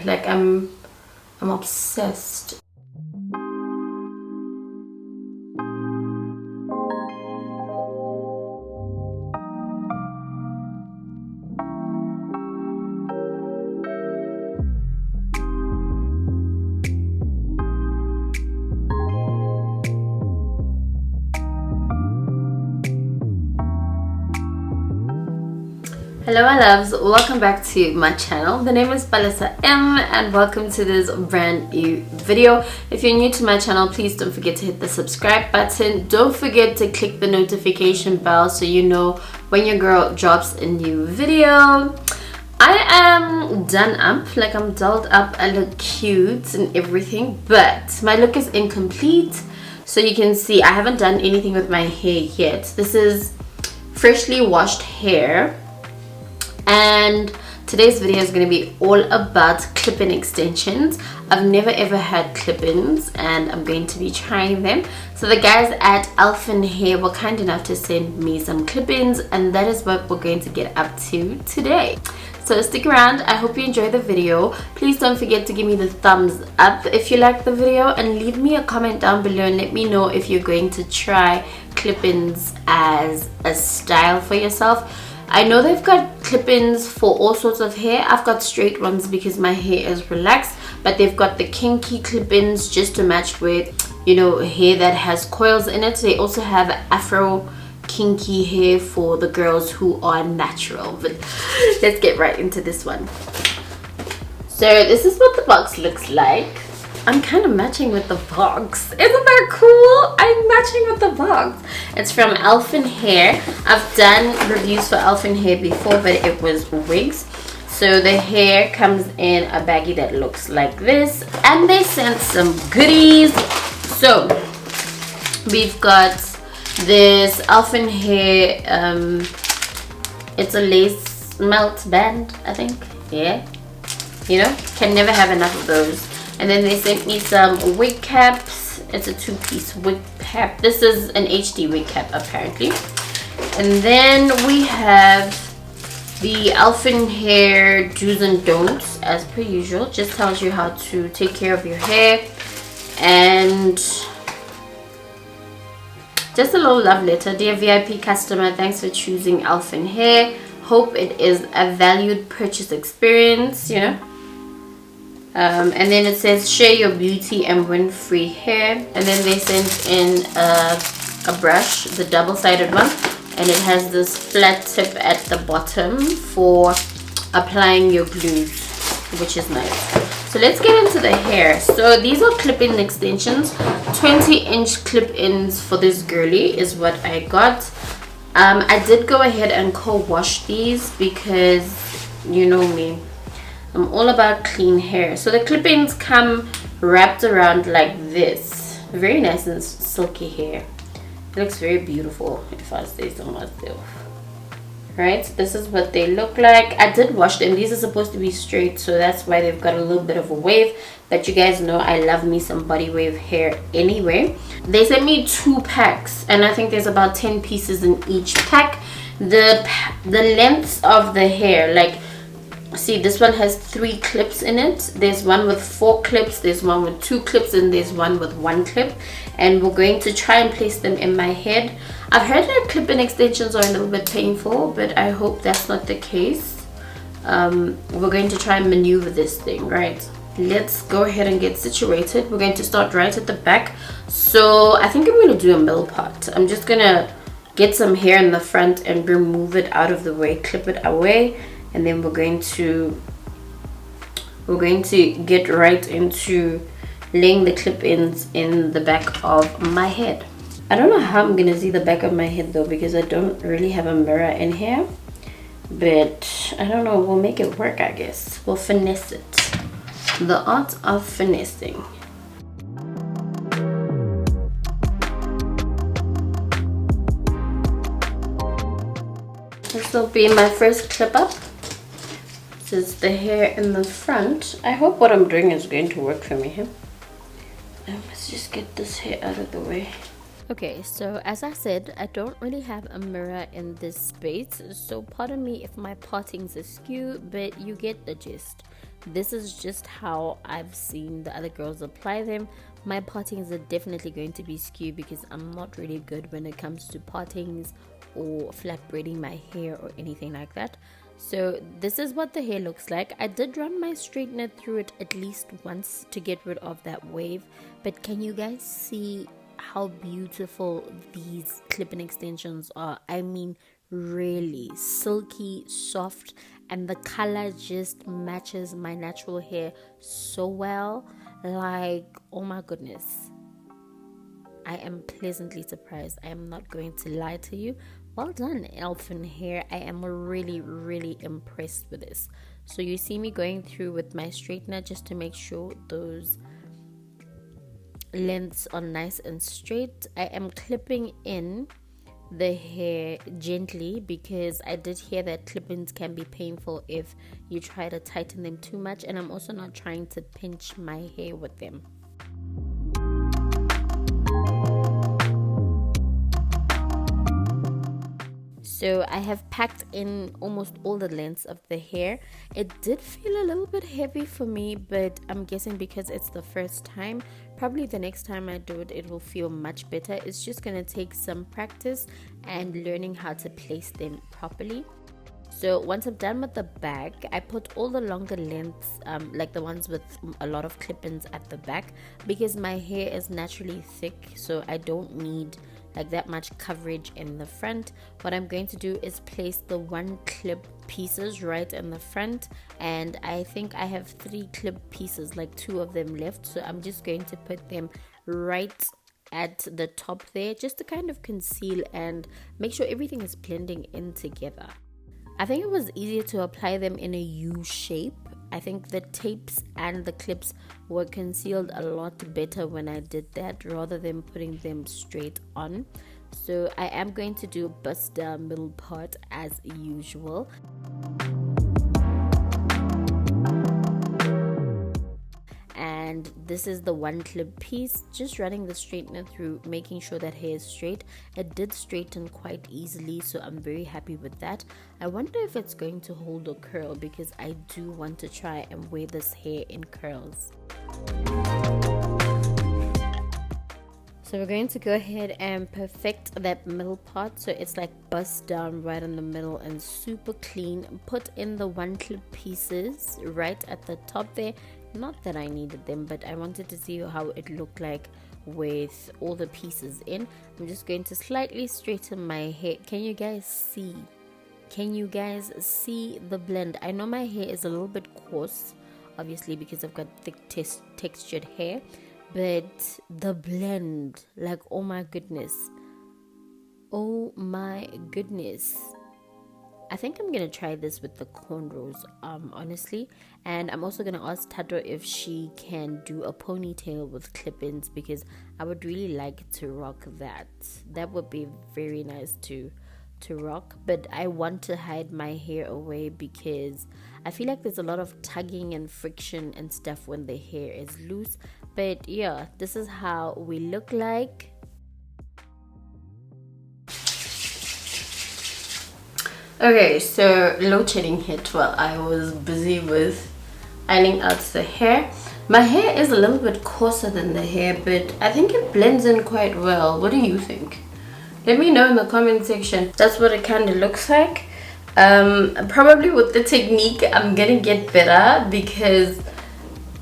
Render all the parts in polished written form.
Like I'm obsessed. Hello my loves, welcome back to my channel. The name is Palesa and welcome to this brand new video. If you're new to my channel, please don't forget to hit the subscribe button. Don't forget to click the notification bell so you know when your girl drops a new video. I am done up, like I'm dolled up, I look cute and everything, but my look is incomplete. So you can see I haven't done anything with my hair yet. This is freshly washed hair. And today's video is going to be all about clip-in extensions. I've never ever had clip-ins and I'm going to be trying them. So the guys at Elfin hair were kind enough to send me some clip-ins, and that is what we're going to get up to today. So stick around. I hope you enjoy the video. Please don't forget to give me the thumbs up if you like the video, and leave me a comment down below and let me know if you're going to try clip-ins as a style for yourself. I know they've got clip-ins for all sorts of hair. I've got straight ones because my hair is relaxed, but they've got the kinky clip-ins just to match with, you know, hair that has coils in it. They also have afro kinky hair for the girls who are natural. But let's get right into this one. So this is what the box looks like. I'm kind of matching with the box. Isn't that cool? I'm matching with the box. It's from Elfin hair. I've done reviews for Elfin hair before, but it was wigs. So the hair comes in a baggie that looks like this, and they sent some goodies. So we've got this Elfin hair. It's a lace melt band, I think. Yeah, you know, can never have enough of those. And then they sent me some wig caps. It's a two-piece wig cap. This is an HD wig cap apparently. And then we have the Elfin hair do's and don'ts as per usual. Just tells you how to take care of your hair. And just a little love letter. Dear VIP customer, thanks for choosing Elfin hair. Hope it is a valued purchase experience, you know. And then it says share your beauty and win free hair. And then they sent in a brush, the double-sided one, and it has this flat tip at the bottom for applying your glues, which is nice. So let's get into the hair. So these are clip-in extensions. 20-inch clip-ins for this girly is what I got. I did go ahead and co-wash these because you know me, I'm all about clean hair. So the clip-ins come wrapped around like this. Very nice and silky hair. It looks very beautiful if I say so myself. Right, this is what they look like. I did wash them. These are supposed to be straight, so that's why they've got a little bit of a wave. But you guys know I love me some body wave hair anyway. They sent me 2 packs, and I think there's about 10 pieces in each pack. The lengths of the hair, like, see, this one has 3 clips in it. There's one with 4 clips, there's one with 2 clips, and there's one with 1 clip. And we're going to try and place them in my head. I've heard that clip-in extensions are a little bit painful, but I hope that's not the case. We're going to try and maneuver this thing, right? Let's go ahead and get situated. We're going to start right at the back. So I think I'm going to do a middle part. I'm just going to get some hair in the front and remove it out of the way, clip it away. And then we're going to get right into laying the clip-ins in the back of my head. I don't know how I'm gonna see the back of my head though, because I don't really have a mirror in here, but I don't know, we'll make it work. I guess we'll finesse it. The art of finessing. This will be my first clip up. This is the hair in the front. I hope what I'm doing is going to work for me here. Let's just get this hair out of the way. Okay, so as I said, I don't really have a mirror in this space, so pardon me if my partings are askew, but you get the gist. This is just how I've seen the other girls apply them. My partings are definitely going to be skewed because I'm not really good when it comes to partings or flat braiding my hair or anything like that. So this is what the hair looks like. I did run my straightener through it at least once to get rid of that wave, but can you guys see how beautiful these clip-in extensions are? I mean, really silky, soft, and the color just matches my natural hair so well. Like, oh my goodness, I am pleasantly surprised. I am not going to lie to you. Well done, Elfin hair. I am really impressed with this. So you see me going through with my straightener just to make sure those lengths are nice and straight. I am clipping in the hair gently because I did hear that clip-ins can be painful if you try to tighten them too much, and I'm also not trying to pinch my hair with them. So I have packed in almost all the lengths of the hair. It did feel a little bit heavy for me, but I'm guessing because it's the first time, probably the next time I do it, it will feel much better. It's just going to take some practice and learning how to place them properly. So once I'm done with the back, I put all the longer lengths, like the ones with a lot of clip-ins at the back, because my hair is naturally thick, so I don't need like that much coverage in the front. What I'm going to do is place the one clip pieces right in the front, and I think I have 3 clip pieces, like 2 of them left, so I'm just going to put them right at the top there just to kind of conceal and make sure everything is blending in together. I think it was easier to apply them in a U shape. I think the tapes and the clips were concealed a lot better when I did that rather than putting them straight on. So I am going to do bust down middle part as usual. And this is the one clip piece, just running the straightener through, making sure that hair is straight. It did straighten quite easily, so I'm very happy with that. I wonder if it's going to hold a curl because I do want to try and wear this hair in curls. So we're going to go ahead and perfect that middle part so it's like bust down right in the middle and super clean. Put in the one clip pieces right at the top there. Not that I needed them, but I wanted to see how it looked like with all the pieces in. I'm just going to slightly straighten my hair. Can you guys see? Can you guys see the blend? I know my hair is a little bit coarse, obviously because I've got thick textured hair, but the blend, like, oh my goodness, I think I'm gonna try this with the cornrows, honestly. And I'm also gonna ask Tato if she can do a ponytail with clip-ins because I would really like to rock that. That would be very nice to rock, but I want to hide my hair away because I feel like there's a lot of tugging and friction and stuff when the hair is loose. But yeah, this is how we look like. Okay, so load shedding hit while I was busy with ironing out the hair. My hair is a little bit coarser than the hair, but I think it blends in quite well. What do you think? Let me know in the comment section. That's what it kind of looks like. Probably with the technique I'm gonna get better because,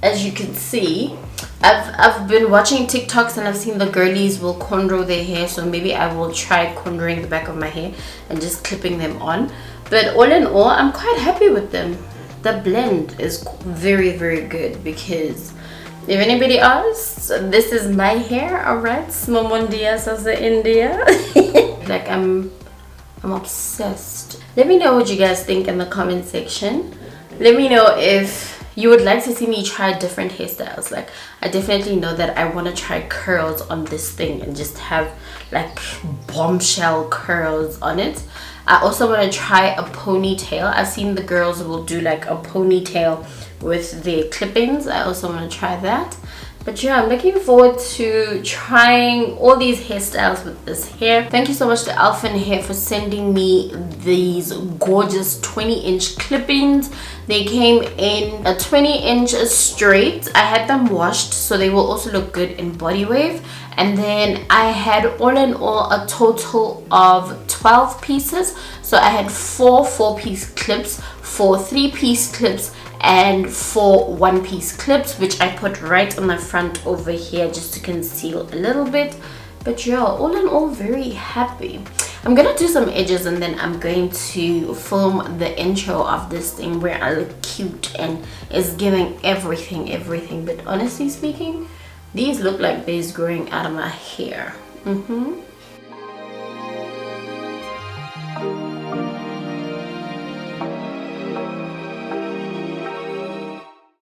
as you can see, I've been watching TikToks and I've seen the girlies will cornrow their hair, so maybe I will try cornrowing the back of my hair and just clipping them on. But all in all, I'm quite happy with them. The blend is very good because if anybody asks, this is my hair, alright? Smomondia Sasa India. Like I'm obsessed. Let me know what you guys think in the comment section. Let me know if you would like to see me try different hairstyles. Like, I definitely know that I want to try curls on this thing and just have like bombshell curls on it. I also want to try a ponytail. I've seen the girls will do like a ponytail with their clippings. I also want to try that. But yeah, I'm looking forward to trying all these hairstyles with this hair. Thank you so much to Elfin Hair for sending me these gorgeous 20-inch clip-ins. They came in a 20-inch straight. I had them washed so they will also look good in body wave. And then I had all in all a total of 12 pieces. So I had 4 4-piece clips, 4 3-piece clips, and 4 1-piece clips, which I put right on the front over here just to conceal a little bit. But yeah, all in all, very happy. I'm gonna do some edges and then I'm going to film the intro of this thing where I look cute and is giving everything. But honestly speaking, these look like they's growing out of my hair.